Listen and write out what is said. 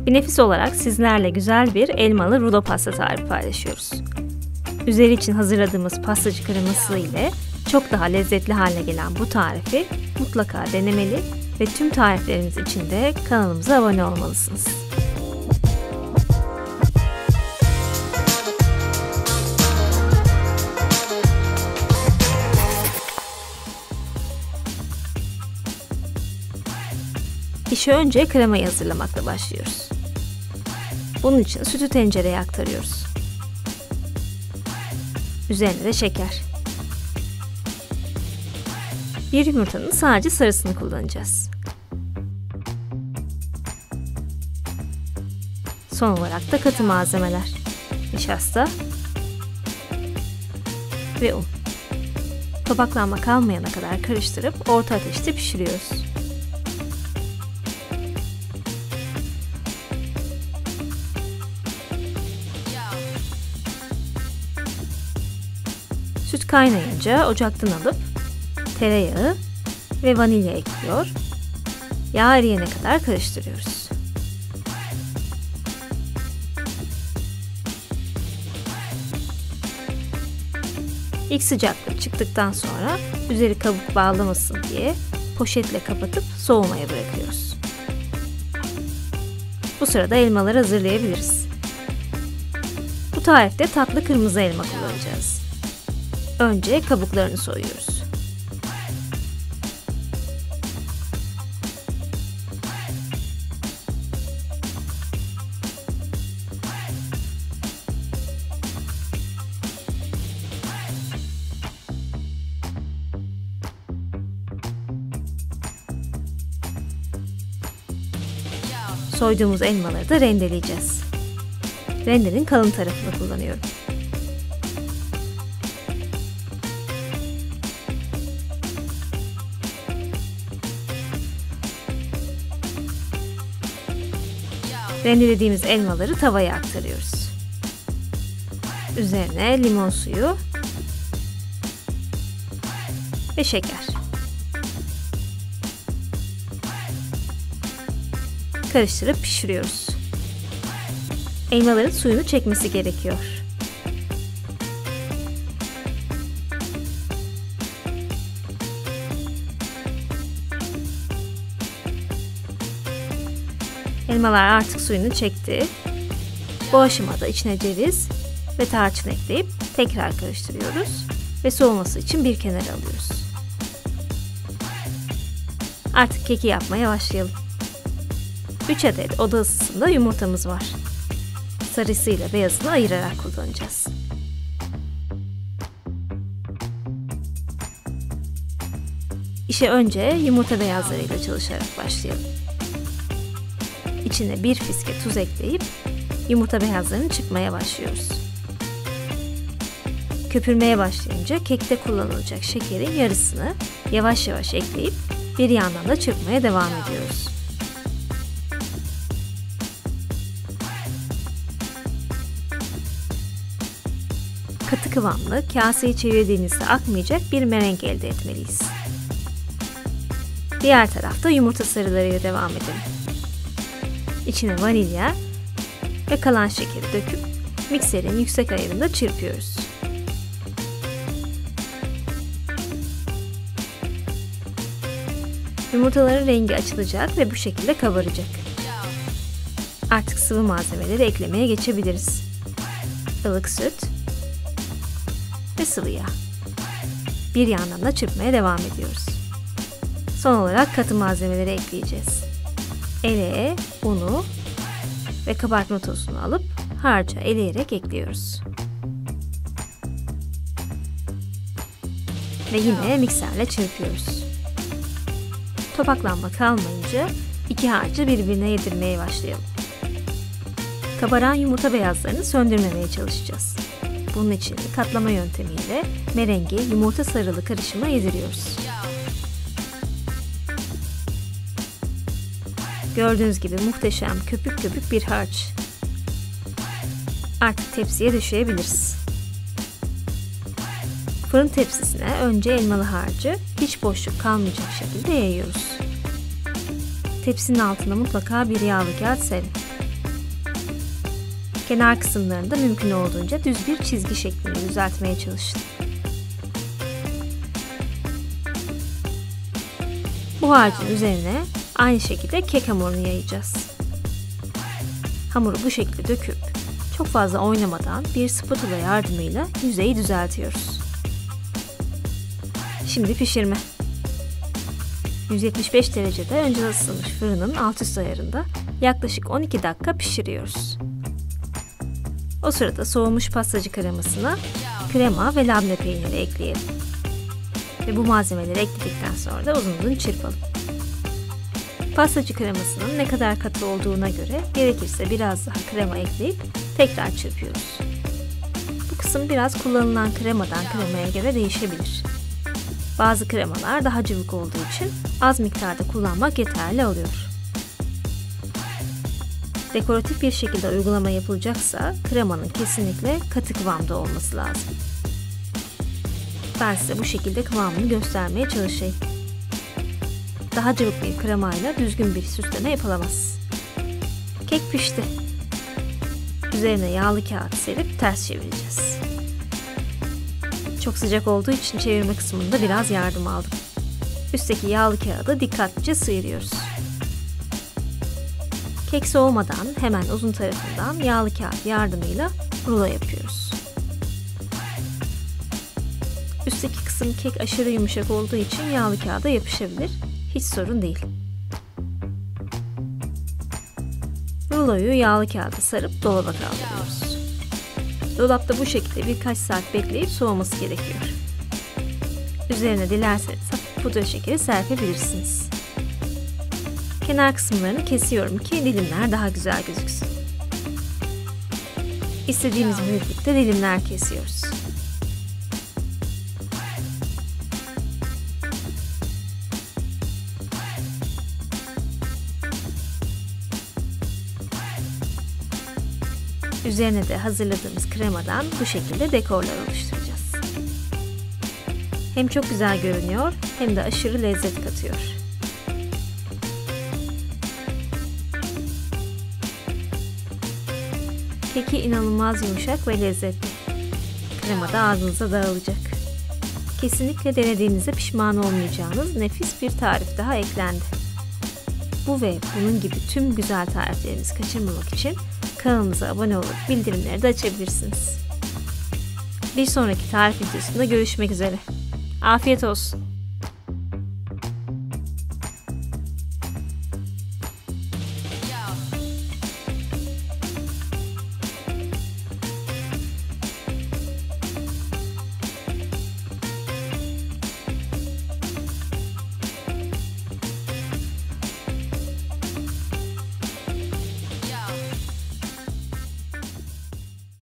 Bir nefis olarak sizlerle güzel bir elmalı rulo pasta tarifi paylaşıyoruz. Üzeri için hazırladığımız pastacı kreması ile çok daha lezzetli hale gelen bu tarifi mutlaka denemeli ve tüm tariflerimiz için de kanalımıza abone olmalısınız. İşe önce kremayı hazırlamakla başlıyoruz. Bunun için sütü tencereye aktarıyoruz. Üzerine de şeker. Bir yumurtanın sadece sarısını kullanacağız. Son olarak da katı malzemeler. Nişasta ve un. Topaklanma kalmayana kadar karıştırıp orta ateşte pişiriyoruz. Süt kaynayınca ocaktan alıp tereyağı ve vanilya ekliyor. Yağ eriyene kadar karıştırıyoruz. İlk sıcaklığı çıktıktan sonra üzeri kabuk bağlamasın diye poşetle kapatıp soğumaya bırakıyoruz. Bu sırada elmaları hazırlayabiliriz. Bu tarifte tatlı kırmızı elma kullanacağız. Önce kabuklarını soyuyoruz. Soyduğumuz elmaları da rendeleyeceğiz. Rendenin kalın tarafını kullanıyorum. Rendelediğimiz elmaları tavaya aktarıyoruz. Üzerine limon suyu ve şeker. Karıştırıp pişiriyoruz. Elmaların suyunu çekmesi gerekiyor. Elmalar artık suyunu çekti. Bu aşamada içine ceviz ve tarçın ekleyip tekrar karıştırıyoruz ve soğuması için bir kenara alıyoruz. Artık keki yapmaya başlayalım. 3 adet oda ısısında yumurtamız var. Sarısıyla beyazını ayırarak kullanacağız. İşe önce yumurta beyazlarıyla çalışarak başlayalım. İçine bir fiske tuz ekleyip yumurta beyazlarını çıkmaya başlıyoruz. Köpürmeye başlayınca kekte kullanılacak şekerin yarısını yavaş yavaş ekleyip bir yandan da çırpmaya devam ediyoruz. Katı kıvamlı, kaseyi çevirdiğinizde akmayacak bir merenk elde etmeliyiz. Diğer tarafta yumurta sarılarıyla devam edelim. İçine vanilya ve kalan şekeri döküp mikserin yüksek ayarında çırpıyoruz. Yumurtaların rengi açılacak ve bu şekilde kabaracak. Artık sıvı malzemeleri eklemeye geçebiliriz. Ilık süt ve sıvı yağ. Bir yandan da çırpmaya devam ediyoruz. Son olarak katı malzemeleri ekleyeceğiz. Eleğe unu ve kabartma tozunu alıp harca eleyerek ekliyoruz. Ve yine mikserle çırpıyoruz. Topaklanma kalmayınca iki harcı birbirine yedirmeye başlayalım. Kabaran yumurta beyazlarını söndürmemeye çalışacağız. Bunun için katlama yöntemiyle merengi yumurta sarılı karışıma yediriyoruz. Gördüğünüz gibi muhteşem köpük köpük bir harç. Artık tepsiye döşeyebiliriz. Fırın tepsisine önce elmalı harcı hiç boşluk kalmayacak şekilde yayıyoruz. Tepsinin altına mutlaka bir yağlı kağıt serin. Kenar kısımlarında mümkün olduğunca düz bir çizgi şeklini düzeltmeye çalıştım. Bu harcın üzerine aynı şekilde kek hamurunu yayacağız. Hamuru bu şekilde döküp çok fazla oynamadan bir spatula yardımıyla yüzeyi düzeltiyoruz. Şimdi pişirme. 175 derecede önceden ısıtılmış fırının alt üst ayarında yaklaşık 12 dakika pişiriyoruz. O sırada soğumuş pastacı kremasına krema ve labne peyniri ekleyelim. Ve bu malzemeleri ekledikten sonra da uzun uzun çırpalım. Pastacı kremasının ne kadar katı olduğuna göre gerekirse biraz daha krema ekleyip tekrar çırpıyoruz. Bu kısım biraz kullanılan kremadan kremaya göre değişebilir. Bazı kremalar daha cıvık olduğu için az miktarda kullanmak yeterli oluyor. Dekoratif bir şekilde uygulama yapılacaksa kremanın kesinlikle katı kıvamda olması lazım. Ben size bu şekilde kıvamını göstermeye çalışayım. Daha cıvık bir kremayla düzgün bir süsleme yapılamaz. Kek pişti. Üzerine yağlı kağıt serip ters çevireceğiz. Çok sıcak olduğu için çevirme kısmında biraz yardım aldım. Üstteki yağlı kağıdı dikkatlice sıyırıyoruz. Kek soğumadan hemen uzun tarafından yağlı kağıt yardımıyla rulo yapıyoruz. Üstteki kısım kek aşırı yumuşak olduğu için yağlı kağıda yapışabilir. Hiç sorun değil. Ruloyu yağlı kağıda sarıp dolaba kaldırıyoruz. Dolapta bu şekilde birkaç saat bekleyip soğuması gerekiyor. Üzerine dilerseniz hafif pudra şekeri serpebilirsiniz. Kenar kısımlarını kesiyorum ki dilimler daha güzel gözüksün. İstediğimiz büyüklükte dilimler kesiyoruz. Üzerine de hazırladığımız kremadan bu şekilde dekorlar oluşturacağız. Hem çok güzel görünüyor hem de aşırı lezzet katıyor. Keki inanılmaz yumuşak ve lezzetli. Krema da ağzınıza dağılacak. Kesinlikle denediğinizde pişman olmayacağınız nefis bir tarif daha eklendi. Bu ve bunun gibi tüm güzel tariflerimizi kaçırmamak için kanalımıza abone olup bildirimleri de açabilirsiniz. Bir sonraki tarif videosunda görüşmek üzere. Afiyet olsun.